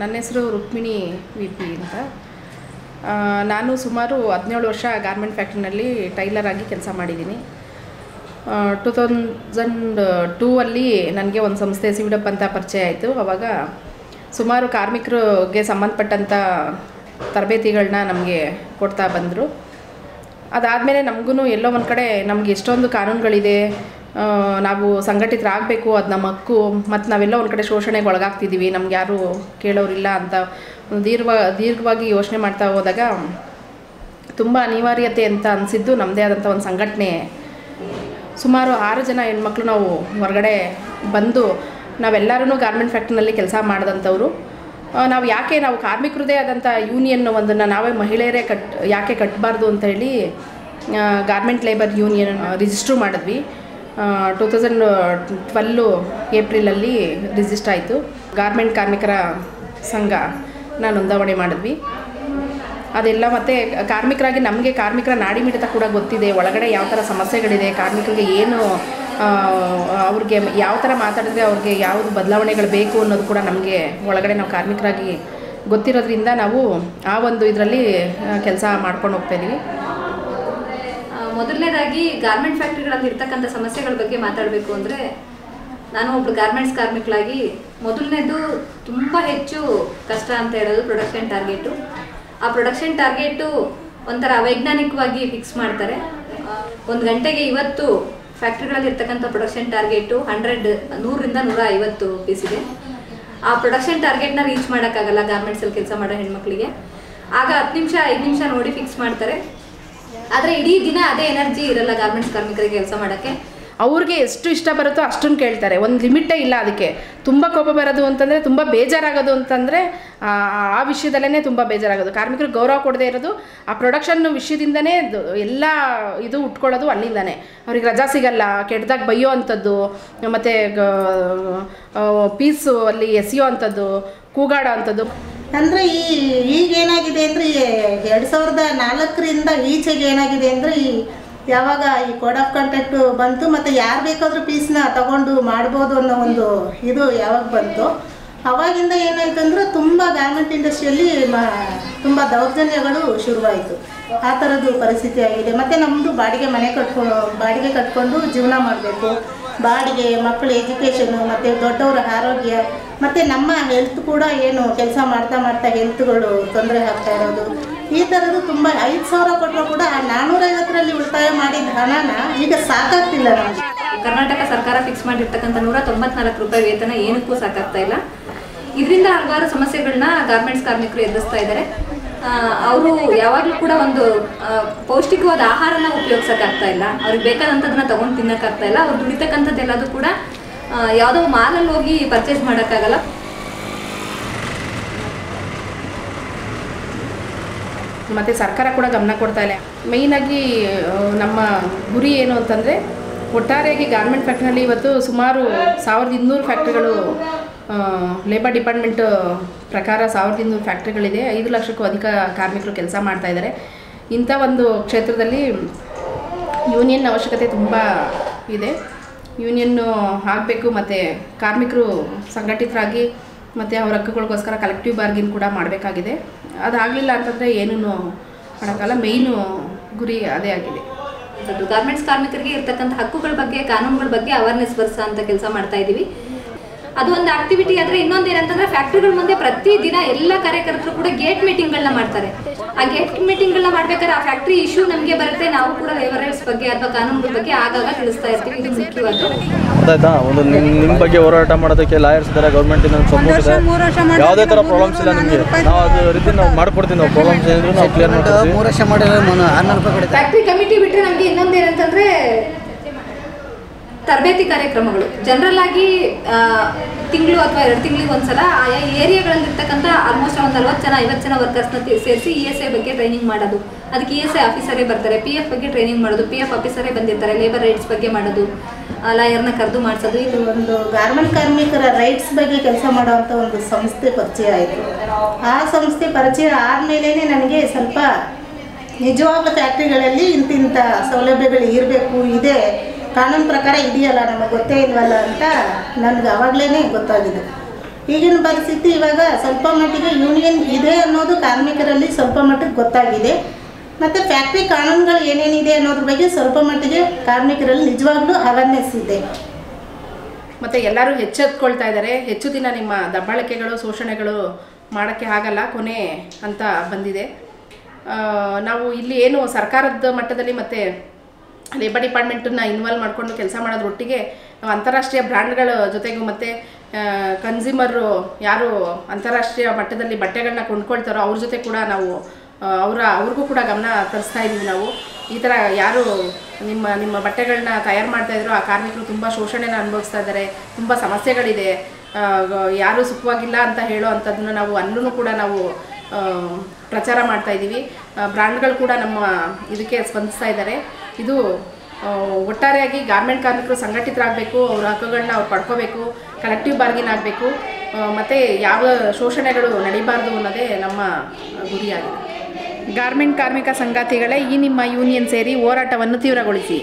ನನ್ನ ಹೆಸರು Rukmini V P ಅಂತ. ನಾನು ಸುಮಾರು 17 ವರ್ಷ ಗಾರ್ಮೆಂಟ್ ಫ್ಯಾಕ್ಟ್ರಿನಲ್ಲಿ ಟೈಲರ್ ಆಗಿ ಕೆಲಸ ಮಾಡಿದ್ದೀನಿ. 2002 ಅಲ್ಲಿ ನನಗೆ ಒಂದು ಸಂಸ್ಥೆ ಸಿವಿಡಪ್ ಅಂತ ಪರಿಚಯ ಆಯಿತು. ಆವಾಗ ಸುಮಾರು ಕಾರ್ಮಿಕರಿಗೆ ಸಂಬಂಧಪಟ್ಟಂಥ ತರಬೇತಿಗಳನ್ನ ನಮಗೆ ಕೊಡ್ತಾ ಬಂದರು. ಅದಾದಮೇಲೆ ನಮಗೂ ಎಲ್ಲೋ ಒಂದು ಕಡೆ ನಮಗೆ ಎಷ್ಟೊಂದು ಕಾನೂನುಗಳಿದೆ, ನಾವು ಸಂಘಟಿತರಾಗಬೇಕು, ಅದು ನಮ್ಮ ಹಕ್ಕು, ಮತ್ತು ನಾವೆಲ್ಲ ಒಂದು ಕಡೆ ಶೋಷಣೆಗೆ ಒಳಗಾಗ್ತಿದ್ದೀವಿ, ನಮ್ಗೆ ಯಾರೂ ಕೇಳೋರಿಲ್ಲ ಅಂತ ದೀರ್ಘವಾಗಿ ಯೋಚನೆ ಮಾಡ್ತಾ ಹೋದಾಗ ತುಂಬ ಅನಿವಾರ್ಯತೆ ಅಂತ ಅನಿಸಿದ್ದು ನಮ್ಮದೇ ಆದಂಥ ಒಂದು ಸಂಘಟನೆ. ಸುಮಾರು 6 ಜನ ಹೆಣ್ಮಕ್ಳು ನಾವು ಹೊರಗಡೆ ಬಂದು ನಾವೆಲ್ಲರೂ ಗಾರ್ಮೆಂಟ್ ಫ್ಯಾಕ್ಟ್ರಿನಲ್ಲಿ ಕೆಲಸ ಮಾಡಿದಂಥವ್ರು. ನಾವು ಕಾರ್ಮಿಕರದೇ ಆದಂಥ ಯೂನಿಯನ್ ಒಂದನ್ನು ನಾವೇ ಮಹಿಳೆಯರೇ ಯಾಕೆ ಕಟ್ಟಬಾರ್ದು ಅಂತ ಹೇಳಿ ಗಾರ್ಮೆಂಟ್ ಲೇಬರ್ ಯೂನಿಯನ್ ರಿಜಿಸ್ಟ್ರು ಮಾಡಿದ್ವಿ. 2012 ಏಪ್ರಿಲಲ್ಲಿ ರಿಜಿಸ್ಟರ್ ಆಯಿತು. ಗಾರ್ಮೆಂಟ್ ಕಾರ್ಮಿಕರ ಸಂಘ ನೋಂದಾವಣೆ ಮಾಡಿದ್ವಿ. ಅದೆಲ್ಲ ಮತ್ತು ಕಾರ್ಮಿಕರಾಗಿ ನಮಗೆ ಕಾರ್ಮಿಕರ ನಾಡಿಮಿಡಿತ ಕೂಡ ಗೊತ್ತಿದೆ, ಒಳಗಡೆ ಯಾವ ಥರ ಸಮಸ್ಯೆಗಳಿದೆ, ಕಾರ್ಮಿಕರಿಗೆ ಏನು ಅವ್ರಿಗೆ ಯಾವ ಥರ ಮಾತಾಡಿದ್ರೆ ಅವ್ರಿಗೆ ಯಾವುದು ಬದಲಾವಣೆಗಳು ಬೇಕು ಅನ್ನೋದು ಕೂಡ ನಮಗೆ ಒಳಗಡೆ ನಾವು ಕಾರ್ಮಿಕರಾಗಿ ಗೊತ್ತಿರೋದ್ರಿಂದ ನಾವು ಆ ಒಂದು ಇದರಲ್ಲಿ ಕೆಲಸ ಮಾಡ್ಕೊಂಡು ಹೋಗ್ತಾಯಿದ್ದೀವಿ. ಮೊದಲನೇದಾಗಿ ಗಾರ್ಮೆಂಟ್ ಫ್ಯಾಕ್ಟ್ರಿಗಳಲ್ಲಿ ಇರ್ತಕ್ಕಂಥ ಸಮಸ್ಯೆಗಳ ಬಗ್ಗೆ ಮಾತಾಡಬೇಕು ಅಂದರೆ, ನಾನು ಒಬ್ಬಳು ಗಾರ್ಮೆಂಟ್ಸ್ ಕಾರ್ಮಿಕಳಾಗಿ ಮೊದಲನೇದು ತುಂಬ ಹೆಚ್ಚು ಕಷ್ಟ ಅಂತ ಹೇಳೋದು ಪ್ರೊಡಕ್ಷನ್ ಟಾರ್ಗೆಟು. ಆ ಪ್ರೊಡಕ್ಷನ್ ಟಾರ್ಗೆಟು ಒಂಥರ ಅವೈಜ್ಞಾನಿಕವಾಗಿ ಫಿಕ್ಸ್ ಮಾಡ್ತಾರೆ. 1 ಗಂಟೆಗೆ ಇವತ್ತು ಫ್ಯಾಕ್ಟ್ರಿಗಳಲ್ಲಿ ಇರ್ತಕ್ಕಂಥ ಪ್ರೊಡಕ್ಷನ್ ಟಾರ್ಗೆಟು 100ರಿಂದ 150 ಪೀಸ್ ಇದೆ. ಆ ಪ್ರೊಡಕ್ಷನ್ ಟಾರ್ಗೆಟ್ನ ರೀಚ್ ಮಾಡೋಕ್ಕಾಗಲ್ಲ ಗಾರ್ಮೆಂಟ್ಸಲ್ಲಿ ಕೆಲಸ ಮಾಡೋ ಹೆಣ್ಮಕ್ಳಿಗೆ. ಆಗ 10 ನಿಮಿಷ 5 ನಿಮಿಷ ನೋಡಿ ಫಿಕ್ಸ್ ಮಾಡ್ತಾರೆ. ಆದರೆ ಇಡೀ ದಿನ ಅದೇ ಎನರ್ಜಿ ಇರಲ್ಲ ಗಾರ್ಮೆಂಟ್ಸ್ ಕಾರ್ಮಿಕರಿಗೆ ಕೆಲಸ ಮಾಡೋಕ್ಕೆ. ಅವ್ರಿಗೆ ಎಷ್ಟು ಇಷ್ಟ ಬರುತ್ತೋ ಅಷ್ಟನ್ನು ಕೇಳ್ತಾರೆ, ಒಂದು ಲಿಮಿಟೇ ಇಲ್ಲ ಅದಕ್ಕೆ. ತುಂಬ ಕೋಪ ಬರೋದು ಅಂತಂದರೆ, ತುಂಬ ಬೇಜಾರಾಗೋದು ಅಂತಂದರೆ ಆ ವಿಷಯದಲ್ಲೇ ತುಂಬ ಬೇಜಾರಾಗೋದು. ಕಾರ್ಮಿಕರಿಗೆ ಗೌರವ ಕೊಡದೇ ಇರೋದು ಆ ಪ್ರೊಡಕ್ಷನ್ ವಿಷಯದಿಂದನೇ ಎಲ್ಲ ಇದು ಉಟ್ಕೊಳ್ಳೋದು ಅಲ್ಲಿಂದನೇ. ಅವ್ರಿಗೆ ರಜಾ ಸಿಗಲ್ಲ, ಕೆಟ್ಟದಾಗ ಬೈಯೋ ಅಂಥದ್ದು, ಮತ್ತು ಪೀಸು ಅಲ್ಲಿ ಎಸೆಯೋ ಅಂಥದ್ದು, ಕೂಗಾಡೋ ಅಂಥದ್ದು. ಅಂದರೆ ಈಗೇನಾಗಿದೆ ಅಂದರೆ 2004ರಿಂದ ಈಚೆಗೆ ಏನಾಗಿದೆ ಅಂದರೆ ಯಾವಾಗ ಈ ಕೋಡ್ ಆಫ್ ಕಾಂಟ್ಯಾಕ್ಟು ಬಂತು ಮತ್ತು ಯಾರು ಬೇಕಾದರೂ ಪೀಸ್ನ ತಗೊಂಡು ಮಾಡ್ಬೋದು ಅನ್ನೋ ಒಂದು ಇದು ಯಾವಾಗ ಬಂತು, ಆವಾಗಿಂದ ಏನಾಯ್ತು ಅಂದರೆ ತುಂಬ ಗಾರ್ಮೆಂಟ್ ಇಂಡಸ್ಟ್ರಿಯಲ್ಲಿ ತುಂಬ ದೌರ್ಜನ್ಯಗಳು ಶುರುವಾಯಿತು. ಆ ಥರದ್ದು ಪರಿಸ್ಥಿತಿ ಆಗಿದೆ. ಮತ್ತು ನಮ್ಮದು ಬಾಡಿಗೆ ಕಟ್ಕೊಂಡು ಜೀವನ ಮಾಡಬೇಕು. ಬಾಡಿಗೆ, ಮಕ್ಕಳ ಎಜುಕೇಷನು, ಮತ್ತು ದೊಡ್ಡವರ ಆರೋಗ್ಯ, ಮತ್ತು ನಮ್ಮ ಹೆಲ್ತ್ ಕೂಡ ಏನು ಕೆಲಸ ಮಾಡ್ತಾ ಹೆಲ್ತ್ಗಳು ತೊಂದರೆ ಆಗ್ತಾ ಇರೋದು, ಈ ಥರದ್ದು ತುಂಬ. 5,000 ಕೊಟ್ಟರು ಕೂಡ 450ರಲ್ಲಿ ಉಳಿತಾಯ ಮಾಡಿದ ಹಣನ ಈಗ ಸಾಕಾಗ್ತಿಲ್ಲ ನಮಗೆ. ಕರ್ನಾಟಕ ಸರ್ಕಾರ ಫಿಕ್ಸ್ ಮಾಡಿರ್ತಕ್ಕಂಥ 194 ರೂಪಾಯಿ ವೇತನ ಏನಕ್ಕೂ ಸಾಕಾಗ್ತಾ ಇಲ್ಲ. ಇದರಿಂದ ಹಲವಾರು ಸಮಸ್ಯೆಗಳನ್ನ ಗಾರ್ಮೆಂಟ್ಸ್ ಕಾರ್ಮಿಕರು ಎದುರಿಸ್ತಾ ಇದ್ದಾರೆ. ಅವರು ಯಾವಾಗಲೂ ಕೂಡ ಒಂದು ಪೌಷ್ಟಿಕವಾದ ಆಹಾರನ ಉಪಯೋಗಿಸೋಕ್ಕಾಗ್ತಾ ಇಲ್ಲ, ಅವ್ರಿಗೆ ಬೇಕಾದಂಥದ್ದನ್ನ ತೊಗೊಂಡು ತಿನ್ನೋಕ್ಕಾಗ್ತಾ ಇಲ್ಲ. ಅವ್ರು ದುಡಿತಕ್ಕಂಥದ್ದೆಲ್ಲದು ಕೂಡ ಯಾವುದೋ ಮಾಲಲ್ಲಿ ಹೋಗಿ ಪರ್ಚೇಸ್ ಮಾಡೋಕ್ಕಾಗಲ್ಲ. ಮತ್ತು ಸರ್ಕಾರ ಕೂಡ ಗಮನ ಕೊಡ್ತಾ ಇಲ್ಲ. ಮೇಯ್ನಾಗಿ ನಮ್ಮ ಗುರಿ ಏನು ಅಂತಂದರೆ, ಒಟ್ಟಾರೆಯಾಗಿ ಗಾರ್ಮೆಂಟ್ ಫ್ಯಾಕ್ಟ್ರಿನಲ್ಲಿ ಇವತ್ತು ಸುಮಾರು 1200 ಫ್ಯಾಕ್ಟ್ರಿಗಳು, ಲೇಬರ್ ಡಿಪಾರ್ಟ್ಮೆಂಟ್ ಪ್ರಕಾರ 1200 ಫ್ಯಾಕ್ಟ್ರಿಗಳಿದೆ. 5 ಲಕ್ಷಕ್ಕೂ ಅಧಿಕ ಕಾರ್ಮಿಕರು ಕೆಲಸ ಮಾಡ್ತಾಯಿದ್ದಾರೆ. ಇಂಥ ಒಂದು ಕ್ಷೇತ್ರದಲ್ಲಿ ಯೂನಿಯನ್ ಅವಶ್ಯಕತೆ ತುಂಬ ಇದೆ. ಯೂನಿಯನ್ನು ಆಗಬೇಕು, ಮತ್ತು ಕಾರ್ಮಿಕರು ಸಂಘಟಿತರಾಗಿ ಮತ್ತು ಅವ್ರ ಹಕ್ಕುಗಳಿಗೋಸ್ಕರ ಕಲೆಕ್ಟಿವ್ ಬಾರ್ಗಿನ್ ಕೂಡ ಮಾಡಬೇಕಾಗಿದೆ. ಅದಾಗಲಿಲ್ಲ ಅಂತಂದರೆ ಏನೂ ಮಾಡೋಕ್ಕಲ್ಲ. ಮೇಯ್ನು ಗುರಿ ಅದೇ ಆಗಿದೆ. ಗಾರ್ಮೆಂಟ್ಸ್ ಕಾರ್ಮಿಕರಿಗೆ ಇರ್ತಕ್ಕಂಥ ಹಕ್ಕುಗಳ ಬಗ್ಗೆ, ಕಾನೂನುಗಳ ಬಗ್ಗೆ ಅವೇರ್ನೆಸ್ ಬರ್ಸೋ ಅಂತ ಕೆಲಸ ಮಾಡ್ತಾ ಇದ್ದೀವಿ. ಅದು ಒಂದು ಆಕ್ಟಿವಿಟಿ. ಆದರೆ ಇನ್ನೊಂದು ಏನಂತಂದರೆ, ಫ್ಯಾಕ್ಟ್ರಿಗಳ ಮುಂದೆ ಪ್ರತಿದಿನ ಎಲ್ಲ ಕಾರ್ಯಕರ್ತರು ಕೂಡ ಗೇಟ್ ಮೀಟಿಂಗ್ಗಳನ್ನ ಮಾಡ್ತಾರೆ. ಆ ಗೇಟ್ ಮೀಟಿಂಗ್ಗಳನ್ನ ಮಾಡ್ಬೇಕಾದ್ರೆ ಆ ಫ್ಯಾಕ್ಟ್ರಿ ಇಶ್ಯೂ ನಮಗೆ ಬರುತ್ತೆ. ನಾವು ಕೂಡ ಲೇಬರ್ ರೈಟ್ಸ್ ಬಗ್ಗೆ ಅಥವಾ ಕಾನೂನುಗಳ ಬಗ್ಗೆ ಆಗಾಗ ತಿಳಿಸ್ತಾ ಇರ್ತೀವಿ. ಇದು ಮುಖ್ಯವಾದ ಗೊತ್ತಾಯ್ತಾ. ಒಂದು ನಿಮ್ಮ ಬಗ್ಗೆ ಹೋರಾಟ ಮಾಡೋದಕ್ಕೆ ಲಾಯರ್ಸ್ ಇದ್ದಾರೆ, ಗೌರ್ಮೆಂಟಿಂದ ಸಪೋರ್ಟ್ ಇದೆ. ಯಾವುದೇ ಥರ ಪ್ರಾಬ್ಲಮ್ಸ್ ಇಲ್ಲ ನಿಮಗೆ. ನಾವು ಅದು ರೀತಿ ನಾವು ಮಾಡ್ಕೊಡ್ತೀವಿ. ನಾವು ಪ್ರಾಬ್ಲಮ್ಸ್ ಏನಿದ್ರು ನಾವು ಕ್ಲಿಯರ್ ಮಾಡ್ತೀವಿ. 3 ವರ್ಷ ಮಾಡಿದ್ರೆ 600 ರೂಪಾಯಿ. ಫ್ಯಾಕ್ಟ್ರಿ ಕಮಿಟಿ ಬಿಟ್ಟರೆ ನಮಗೆ ಇನ್ನೊಂದು ಏನಂತಂದರೆ, ತರಬೇತಿ ಕಾರ್ಯಕ್ರಮಗಳು ಜನರಲ್ ಆಗಿ ತಿಂಗಳು ಅಥವಾ 2 ತಿಂಗಳಿಗೆ ಒಂದ್ಸಲ ಆಯಾ ಏರಿಯಾಗಳಲ್ಲಿ ಇರ್ತಕ್ಕಂಥ ಆಲ್ಮೋಸ್ಟ್ ಒಂದು 40 ಜನ 50 ಜನ ವರ್ಕರ್ಸ್ನ ಸೇರಿಸಿ ESI ಬಗ್ಗೆ ಟ್ರೈನಿಂಗ್ ಮಾಡೋದು. ಅದಕ್ಕೆ ESI ಆಫೀಸರೇ ಬರ್ತಾರೆ. PF ಬಗ್ಗೆ ಟ್ರೈನಿಂಗ್ ಮಾಡೋದು, PF ಆಫೀಸರೇ ಬಂದಿರ್ತಾರೆ. ಲೇಬರ್ ರೈಟ್ಸ್ ಬಗ್ಗೆ ಮಾಡೋದು, ಲಾಯರ್ನ ಕರೆದು ಮಾಡಿಸೋದು. ಇದು ಒಂದು ಗಾರ್ಮೆಂಟ್ ಕಾರ್ಮಿಕರ ರೈಟ್ಸ್ ಬಗ್ಗೆ ಕೆಲಸ ಮಾಡೋವಂಥ ಒಂದು ಸಂಸ್ಥೆ ಪರಿಚಯ ಆಯಿತು. ಆ ಸಂಸ್ಥೆ ಪರಿಚಯ ಆದಮೇಲೆ ನನಗೆ ಸ್ವಲ್ಪ ನಿಜವಾದ ಫ್ಯಾಕ್ಟ್ರಿಗಳಲ್ಲಿ ಇಂತಿಂಥ ಸೌಲಭ್ಯಗಳು ಇರಬೇಕು, ಇದೆ ಕಾನೂನು ಪ್ರಕಾರ ಇದೆಯಲ್ಲ, ನಮಗೆ ಗೊತ್ತೇ ಇಲ್ವಲ್ಲ ಅಂತ ನನಗೆ ಆವಾಗಲೇ ಗೊತ್ತಾಗಿದೆ. ಈಗಿನ ಪರಿಸ್ಥಿತಿ ಇವಾಗ ಸ್ವಲ್ಪ ಮಟ್ಟಿಗೆ ಯೂನಿಯನ್ ಇದೆ ಅನ್ನೋದು ಕಾರ್ಮಿಕರಲ್ಲಿ ಸ್ವಲ್ಪ ಮಟ್ಟಿಗೆ ಗೊತ್ತಾಗಿದೆ. ಮತ್ತು ಫ್ಯಾಕ್ಟ್ರಿ ಕಾನೂನುಗಳು ಏನೇನಿದೆ ಅನ್ನೋದ್ರ ಬಗ್ಗೆ ಸ್ವಲ್ಪ ಮಟ್ಟಿಗೆ ಕಾರ್ಮಿಕರಲ್ಲಿ ನಿಜವಾಗ್ಲೂ ಅವೇರ್ನೆಸ್ ಇದೆ. ಮತ್ತು ಎಲ್ಲರೂ ಎಚ್ಚೆತ್ಕೊಳ್ತಾ ಇದ್ದಾರೆ. ಹೆಚ್ಚು ದಿನ ನಿಮ್ಮ ದಬ್ಬಾಳಿಕೆಗಳು ಶೋಷಣೆಗಳು ಮಾಡೋಕ್ಕೆ ಆಗಲ್ಲ, ಕೊನೆ ಅಂತ ಬಂದಿದೆ. ನಾವು ಇಲ್ಲಿ ಏನು ಸರ್ಕಾರದ ಮಟ್ಟದಲ್ಲಿ ಮತ್ತು ಲೇಬರ್ ಡಿಪಾರ್ಟ್ಮೆಂಟನ್ನ ಇನ್ವಾಲ್ವ್ ಮಾಡಿಕೊಂಡು ಕೆಲಸ ಮಾಡೋದ್ರ ಒಟ್ಟಿಗೆ ನಾವು ಅಂತಾರಾಷ್ಟ್ರೀಯ ಬ್ರ್ಯಾಂಡ್ಗಳ ಜೊತೆಗೂ ಮತ್ತು ಕನ್ಸ್ಯೂಮರು ಯಾರು ಅಂತಾರಾಷ್ಟ್ರೀಯ ಮಟ್ಟದಲ್ಲಿ ಬಟ್ಟೆಗಳನ್ನ ಕೊಂಡ್ಕೊಳ್ತಾರೋ ಅವ್ರ ಜೊತೆ ಕೂಡ ನಾವು ಅವ್ರಿಗೂ ಕೂಡ ಗಮನ ತರಿಸ್ತಾ ಇದ್ದೀವಿ. ನಾವು ಈ ಥರ ಯಾರು ನಿಮ್ಮ ಬಟ್ಟೆಗಳನ್ನ ತಯಾರು ಮಾಡ್ತಾಯಿದ್ರು ಆ ಕಾರ್ಮಿಕರು ತುಂಬ ಶೋಷಣೆನ ಅನುಭವಿಸ್ತಾ ಇದ್ದಾರೆ, ತುಂಬ ಸಮಸ್ಯೆಗಳಿದೆ, ಯಾರೂ ಸುಖವಾಗಿಲ್ಲ ಅಂತ ಹೇಳೋ ಅಂಥದ್ದನ್ನ ನಾವು ಅಲ್ಲೂ ಕೂಡ ನಾವು ಪ್ರಚಾರ ಮಾಡ್ತಾಯಿದ್ದೀವಿ. ಬ್ರ್ಯಾಂಡ್ಗಳು ಕೂಡ ನಮ್ಮ ಇದಕ್ಕೆ ಸ್ಪಂದಿಸ್ತಾ ಇದ್ದಾರೆ. ಇದು ಒಟ್ಟಾರೆಯಾಗಿ ಗಾರ್ಮೆಂಟ್ ಕಾರ್ಮಿಕರು ಸಂಘಟಿತರಾಗಬೇಕು, ಅವ್ರ ಹಕ್ಕುಗಳನ್ನ ಅವ್ರು ಪಡ್ಕೋಬೇಕು, ಕಲೆಕ್ಟಿವ್ ಬಾರ್ಗಿನ್ ಆಗಬೇಕು, ಮತ್ತು ಯಾವ ಶೋಷಣೆಗಳು ನಡೀಬಾರ್ದು ಅನ್ನೋದೇ ನಮ್ಮ ಗುರಿಯಾಗಿದೆ. ಗಾರ್ಮೆಂಟ್ ಕಾರ್ಮಿಕ ಸಂಗಾತಿಗಳೇ, ಈ ನಿಮ್ಮ ಯೂನಿಯನ್ ಸೇರಿ ಹೋರಾಟವನ್ನು ತೀವ್ರಗೊಳಿಸಿ.